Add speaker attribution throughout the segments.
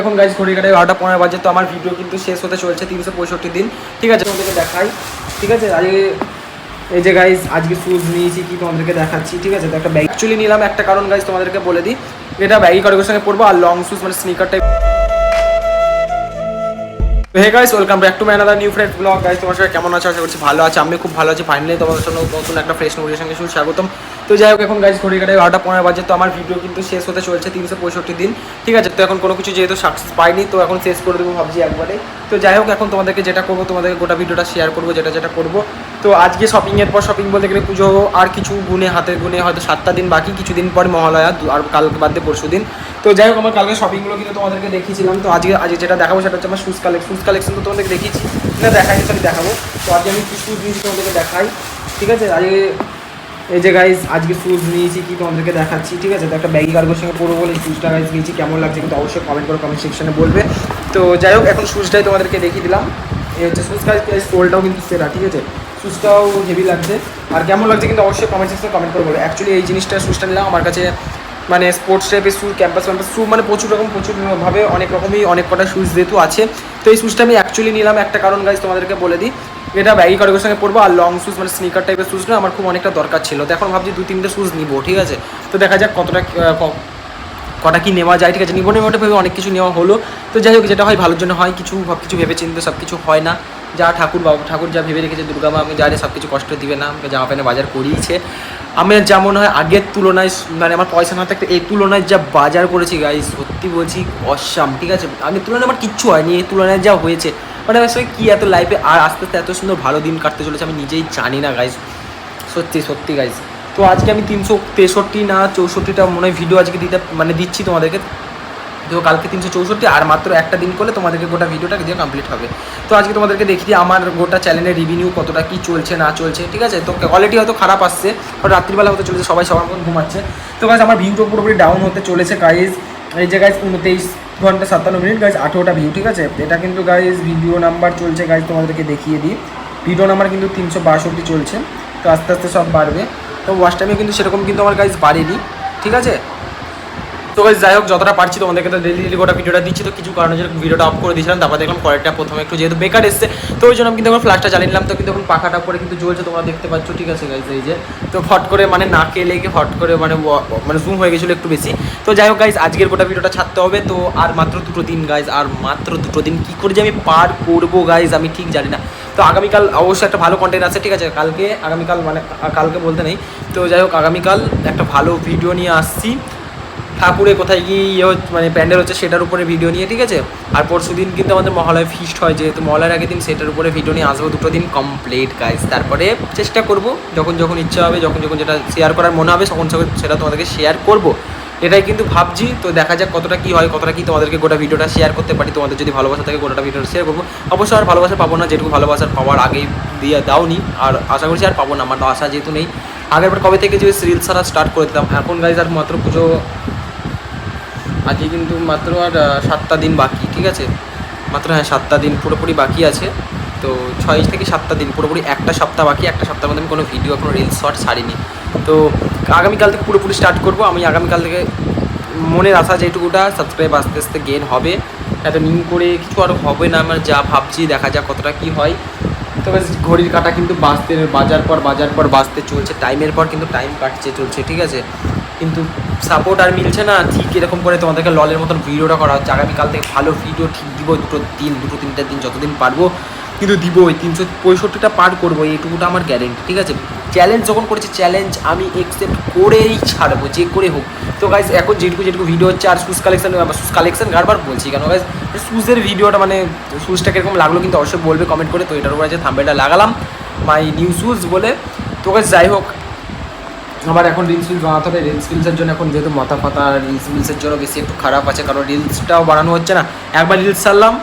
Speaker 1: এখন গাইজ ঘড়ি কাটায় 12:15 বাজে। তো আমার ভিডিও কিন্তু শেষ হতে চলছে 365 দিন, ঠিক আছে? তোমাদেরকে দেখাই, ঠিক আছে? আজকে এই যে গাইজ আজকে শুজ নিয়েছি কি তোমাদেরকে দেখাচ্ছি, ঠিক আছে? তো একটা ব্যাগ অ্যাকচুয়ালি নিলাম, একটা কারণ গাইজ তোমাদেরকে বলে দিই, এটা ব্যাগি কার্গোর সঙ্গে পরবো আর লং শুজ মানে sneaker type. Hey guys, welcome back to my another new fresh blog. Guys তোমার সঙ্গে কেমন আছো? আশা করছি ভালো আছে। আমি খুব ভালো আছি। ফাইনালি তোমাদের সঙ্গে নতুন একটা ফ্রেশ নোটির সঙ্গে স্বাগতম। তো যাই হোক, এখন গাইস ঘড়ি কাটায় 12:15 বাজে। তো আমার ভিডিও কিন্তু শেষ হতে চলছে 365 দিন, ঠিক আছে? তো এখন কোনো কিছু যেহেতু সাকসেস পাইনি, তো এখন শেষ করে দেবো ভাবছি একবারে। তো যাই হোক, এখন তোমাদেরকে যেটা করবো, তোমাদেরকে গোটা ভিডিওটা শেয়ার করবো যেটা করবো। তো আজকে শপিংয়ের পর শপিং বলতে গেলে পুজো আর কিছু গুনে হাতের গুনে হয়তো 7টা দিন বাকি, কিছুদিন পর মহালয়া আর কালকে বাদ দিয়ে পরশু দিন। তো যাই হোক, আমার কালকে শপিংগুলো কিন্তু তোমাদেরকে দেখিয়েছিলাম। তো আজকে যেটা দেখাবো সেটা হচ্ছে আমার শুজ কালেকশন। তো তোমাদেরকে দেখিয়েছি না, দেখাইনি, সরি দেখাবো। তো আজকে আমি কি শুজ নিয়েছি তোমাদেরকে দেখাই, ঠিক আছে? আজকে এই যে গাইজ আজকে শুজ নিয়েছি কি তোমাদেরকে দেখাচ্ছি, ঠিক আছে? তো একটা ব্যাগি কার্গোর সঙ্গে পরবো বলে শুজটা গাইজ নিয়েছি। কেমন লাগছে কিন্তু অবশ্যই কমেন্ট করে কমেন্ট সেকশনে বলবে। তো যাই হোক, এখন শুজটাই তোমাদেরকে দেখিয়ে দিলাম। এই হচ্ছে শুজ গাইজ, সোলটাও কিন্তু সেরা, ঠিক আছে? শুজটাও হেভি লাগছে। আর কেমন লাগছে কিন্তু অবশ্যই কমেন্ট সেকশনে কমেন্ট করে বলবে। অ্যাকচুয়ালি এই জিনিসটা শুজটা নিলাম আমার কাছে মানে স্পোর্টস টাইপের শুজ, ক্যাম্পাস শু মানে প্রচুরভাবে অনেক রকমই অনেক কটা শুজ যেহেতু আছে। তো এই শুজটা আমি অ্যাকচুয়ালি নিলাম একটা কারণ গাইজ তোমাদেরকে বলে দিই, এটা ব্যাগি কার্গোর সঙ্গে পরবো আর লং শুজ মানে স্নিকার টাইপের শুজ না আমার খুব অনেকটা দরকার ছিল। তো এখন ভাবছি 2-3টে শুজ নিবো, ঠিক আছে? তো দেখা যাক কটা কি নেওয়া যায়, ঠিক আছে? নিবো ভেবে অনেক কিছু নেওয়া হলো। তো যাই হোক, যেটা হয় ভালোর জন্য হয়, কিছু ভেবে চিন্তে সব কিছু হয় না। যা ঠাকুর যা ভেবে রেখেছে, দুর্গা মা আমি জানি সব কিছু কষ্ট দিবে না, আমাকে জামা প্যান্ট বাজার করিয়েছে। আমি যা মনে হয় আগের তুলনায় মানে আমার পয়সা না থাকতে এই তুলনায় যা বাজার করেছি গাইস, সত্যি বলছি অসাম, ঠিক আছে? আগের তুলনায় আমার কিচ্ছু হয়নি, এই তুলনায় যা হয়েছে মানে আসলে কী এত লাইফে আর আস্তে আস্তে এত সুন্দর ভালো দিন কাটতে চলেছে আমি নিজেই জানি না গাইস, সত্যি গাইস। তো আজকে আমি 363 না 64টা মনে হয় ভিডিও আজকে দিচ্ছি তোমাদেরকে। তো কালকে 364 আর মাত্র একটা দিন করলে তোমাদেরকে গোটা ভিডিওটা দিয়ে কমপ্লিট হবে। তো আজকে তোমাদেরকে দেখিয়ে আমার গোটা চ্যানেলের রিভিনিউ কতটা কী চলছে না চলছে, ঠিক আছে? তো কোয়ালিটি হয়তো খারাপ আসছে, কারণ রাত্রিবেলা হতে চলেছে, সবার মতন ঘুমাচ্ছে। তো গাইজ আমার ভিউটা পুরোপুরি ডাউন হতে চলেছে গাইজ। এই যে গাইজ 29 ঘন্টা 57 মিনিট গাইজ 18টা ভিউ, ঠিক আছে? এটা কিন্তু গাইজ ভিডিও নাম্বার চলছে গাইজ, তোমাদেরকে দেখিয়ে দিই। ভিডিও নাম্বার কিন্তু 362 চলছে। তো আস্তে আস্তে সব বাড়বে। তো ওয়াচ টাইমে কিন্তু সেরকম কিন্তু আমার গাইজ বাড়েনি, ঠিক আছে? তো গাইস যাই হোক, যতটা পারছি তোমাদেরকে তো ডেলি গোটা ভিডিওটা দিচ্ছি। তো কিছু কারণে যেরকম ভিডিওটা অফ করে দিয়েছিলাম, তারপর দেখলাম কোয়ালিটিটা প্রথমে একটু যেহেতু বেকার এসছে, তো ওই জন্য আমি কিন্তু এখন ফ্ল্যাশটা জ্বালিয়ে নিলাম। তো কিন্তু এখন পাখাটা পরে কিন্তু জ্বলছে, তোমরা দেখতে পাচ্ছ, ঠিক আছে গাইস? এই যে তো ফট করে মানে নাকে লেগে ফট করে মানে জুম হয়ে গেছিলো একটু বেশি। তো যাই হোক গাইস, আজকের গোটা ভিডিওটা ছাড়তে হবে। তো আর মাত্র 2টো দিন গাইস, আর মাত্র 2টো দিন কী করে যে আমি পার করবো গাইস আমি ঠিক জানি না। তো আগামীকাল অবশ্যই একটা ভালো কন্টেন্ট আছে, ঠিক আছে? আগামীকাল মানে কালকে বলতে নেই। তো যাই হোক, আগামীকাল একটা ভালো ভিডিও নিয়ে আসছি, ঠাকুরে কোথায় কি মানে প্যান্ডেল হচ্ছে সেটার উপরে ভিডিও নিয়ে, ঠিক আছে? আর পরশু দিন কিন্তু আমাদের মহালয় ফিস্ট হয়, যেহেতু মহালয়ের আগের দিন সেটার উপরে ভিডিও নিয়ে আসবো। 2টো দিন কমপ্লিট গাইজ। তারপরে চেষ্টা করব যখন ইচ্ছা হবে, যখন যেটা শেয়ার করার মনে হবে তখন সেটা তোমাদেরকে শেয়ার করব, এটাই কিন্তু ভাবছি। তো দেখা যাক কতটা কী হয়, কতটা কি তোমাদেরকে গোটা ভিডিওটা শেয়ার করতে পারি। তোমাদের যদি ভালোবাসা থাকে গোটা ভিডিওটা শেয়ার করবো। অবশ্যই আর ভালোবাসা পাবো না, যেটুকু ভালোবাসার পাওয়ার আগেই দিয়ে দাওনি, আর আশা করছি আর পাবো না, আমার আশা যেহেতু নেই। আগেরবার কবে থেকে যে রিলস ছাড়া স্টার্ট করে দিতাম, এখন গাইজ আর মাত্র পুজো আজকে কিন্তু মাত্র আর 7টা দিন বাকি, ঠিক আছে? মাত্র 7টা দিন পুরোপুরি বাকি আছে। তো 6 থেকে 7টা দিন পুরোপুরি, একটা সপ্তাহ বাকি। একটা সপ্তাহের মধ্যে আমি কোনো ভিডিও কোনো রিলস শর্ট ছাড়িনি। তো আগামীকাল থেকে পুরোপুরি স্টার্ট করবো। আমি আগামীকাল থেকে মনের আশা যেটুকুটা সাবস্ক্রাইব আস্তে আস্তে গেন হবে, এত নিউ করে কিছু আর হবে না আমার যা ভাবছি। দেখা যাক কতটা কী হয়। তবে ঘড়ির কাঁটা কিন্তু বাজার পর বাজতে চলছে, টাইমের পর কিন্তু টাইম কাটছে চলছে, ঠিক আছে? কিন্তু সাপোর্ট আর মিলছে না ঠিক এরকম করে তোমাদেরকে ললের মতন ভিডিওটা করা হচ্ছে। আগামীকাল থেকে ভালো ভিডিও ঠিক দিব, 2-3টা দিন যতদিন পারবো কিন্তু দিব। ওই 365টা পার করবো, এইটুকুটা আমার গ্যারেন্টি, ঠিক আছে? চ্যালেঞ্জ যখন করেছি, চ্যালেঞ্জ আমি একসেপ্ট করেই ছাড়বো, যে করে হোক। তো গাইজ এখন যেটুকু ভিডিও হচ্ছে, আর শুজ কালেকশন বারবার বলছি কেন গাইজ, শুজের ভিডিওটা মানে শুজটা কীরকম লাগলো কিন্তু অবশ্যই বলবে কমেন্ট করে। তো এটার উপরে যে থাম্বনেলটা লাগালাম মাই নিউ শুজ বলে। তো গাইজ যাই হোক, আমার এখন রিলস বানাতে হবে। রিলসের জন্য এখন যেহেতু মাথা ফাতা, রিলসের জন্য বেশি একটু খারাপ আছে, কারণ রিলসটাও বানানো হচ্ছে না। একবার রিলস ছাড়লাম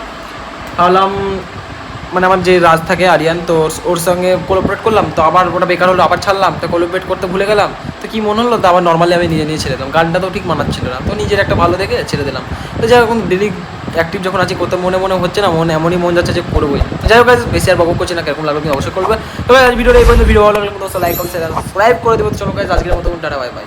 Speaker 1: মানে আমার যে রাজ থাকে আরিয়ান, তো ওর সঙ্গে কোলাবরেট করলাম, তো আবার ওটা বেকার হলো, আবার ছাড়লাম, তো কোলাবরেট করতে ভুলে গেলাম। তো কী মনে হলো, তো আবার নর্মালি আমি নিজে ছেড়ে দিলাম। গানটা তো ঠিক মানাচ্ছিল না, তো নিজের একটা ভালো দেখে ছেড়ে দিলাম। তো যাই হোক, এখন ডেলি অ্যাক্টিভ যখন আছি, করতে মনে হচ্ছে না, এমনই মন যাচ্ছে যে করবোই। যাই হোক, বেশি আর বকবক করছি না, কিরকম লাগলো তুমি অবশ্যই করবে। তবে ভিডিওটা এই পর্যন্ত, ভিডিও ভালো লাগলে লাইক, কমেন্ট, সাবস্ক্রাইব করে দেবো। চলো গাইজ, আজকের মতো টাটা, বাই বাই।